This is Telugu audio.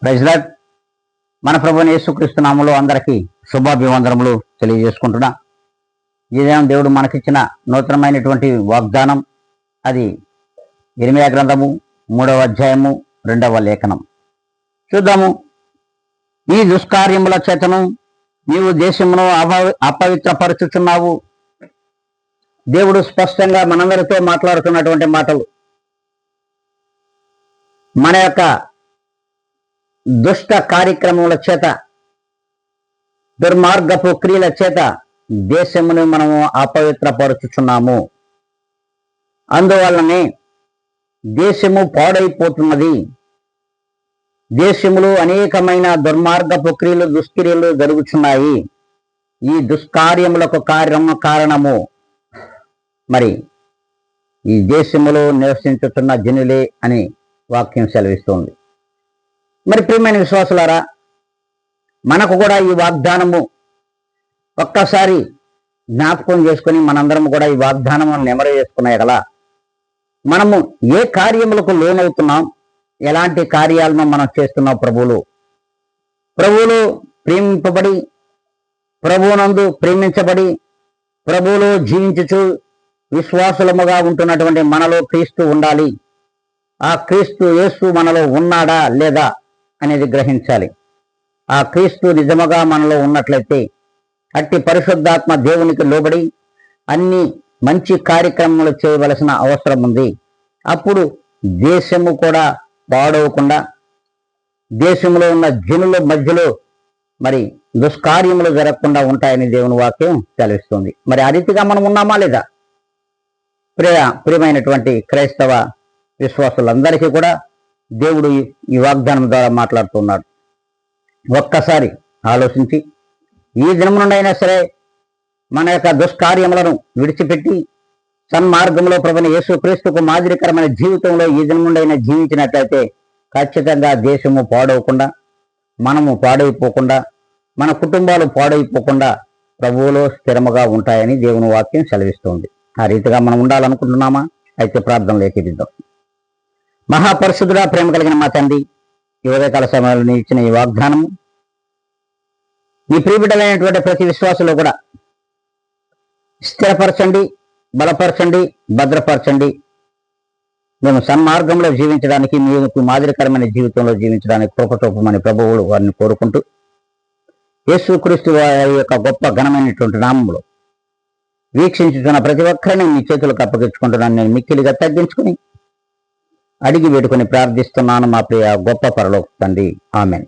Praise lord. మన ప్రభువైన యేసుక్రీస్తు నామములో అందరికీ శుభాభివందనములు తెలియజేసుకుంటున్నా. ఇదేం దేవుడు మనకిచ్చిన నూతనమైనటువంటి వాగ్దానం. అది ఇర్మీయా గ్రంథము 3వ అధ్యాయము 2వ లేఖనం. చూద్దాము. ఈ దుష్కార్యముల చేతను నీవు దేశమును అపవిత్రపరుచుచున్నావు. దేవుడు స్పష్టంగా మనందరితో మాట్లాడుతున్నటువంటి మాటలు. మన యొక్క దుష్ట కార్యక్రమముల చేత, దుర్మార్గపు క్రియల చేత దేశమును మనము అపవిత్రపరుచుచున్నాము. అందువల్లనే దేశము పాడైపోతున్నది. దేశములో అనేకమైన దుర్మార్గపు క్రియలు, దుష్క్రియలు జరుగుచున్నాయి. ఈ దుష్కార్యములకు కారణము మరి ఈ దేశములో నివసించుతున్న జనులే అని వాక్యం సెలవిస్తోంది. మరి ప్రియమైన విశ్వాసులారా, మనకు కూడా ఈ వాగ్దానము ఒక్కసారి జ్ఞాపకం చేసుకుని మనందరం కూడా ఈ వాగ్దానము నెమరు చేసుకున్నాయి కదా. మనము ఏ కార్యములకు లోనవుతున్నాం, ఎలాంటి కార్యాలను మనం చేస్తున్నాం? ప్రభువులు ప్రేమింపబడి, ప్రభువునందు ప్రేమించబడి, ప్రభువులో జీవించుచు విశ్వాసులముగా ఉంటున్నటువంటి మనలో క్రీస్తు ఉండాలి. ఆ క్రీస్తు యేసు మనలో ఉన్నాడా లేదా అనేది గ్రహించాలి. ఆ క్రీస్తు నిజముగా మనలో ఉన్నట్లయితే అట్టి పరిశుద్ధాత్మ దేవునికి లోబడి అన్ని మంచి కార్యక్రమాలు చేయవలసిన అవసరం ఉంది. అప్పుడు దేశము కూడా పాడవకుండా, దేశంలో ఉన్న జనుల మధ్యలో మరి దుష్కార్యములు జరగకుండా ఉంటాయని దేవుని వాక్యం సెలవిస్తుంది. మరి ఆ రీతిగా మనం ఉన్నామా లేదా? ప్రియమైనటువంటి క్రైస్తవ విశ్వాసులందరికీ కూడా దేవుడు ఈ వాగ్దానం ద్వారా మాట్లాడుతున్నాడు. ఒక్కసారి ఆలోచించి ఈ దినం నుండి అయినా సరే మన యొక్క దుష్కార్యములను విడిచిపెట్టి సన్మార్గంలో ప్రభువైన యేసుక్రీస్తుకు మాదిరికరమైన జీవితంలో ఈ దినం నుండి అయినా జీవించినట్లయితే ఖచ్చితంగా దేశము పాడవకుండా, మనము పాడైపోకుండా, మన కుటుంబాలు పాడైపోకుండా ప్రభువులో స్థిరముగా ఉంటాయని దేవుని వాక్యం సెలవిస్తుంది. ఆ రీతిగా మనం ఉండాలనుకుంటున్నామా? అయితే ప్రార్థనలు ఏకీపిద్దాం. మహాపరిశుద్ధుడా, ప్రేమ కలిగిన మా తండ్రి, ఈ ఉదయకాల సమయంలో నీ ఇచ్చిన ఈ వాగ్దానము నీ ప్రియబిడ్డలైనటువంటి ప్రతి విశ్వాసంలో కూడా స్థిరపరచండి, బలపరచండి, భద్రపరచండి. మేము సన్మార్గంలో జీవించడానికి, మీకు మాదిరికరమైన జీవితంలో జీవించడానికి కృప చూపమని ప్రభువులు వారిని కోరుకుంటూ, యేసుక్రీస్తు వారి యొక్క గొప్ప ఘనమైనటువంటి నామములో వీక్షించుతున్న ప్రతి ఒక్కరిని మీ చేతులకు అప్పగించుకుంటున్నాను. నేను మిక్కిలిగా తగ్గించుకుని అడిగి వేడుకొని ప్రార్థిస్తున్నాను మా ప్రియ గొప్ప పరలోక తండ్రి. ఆమేన్.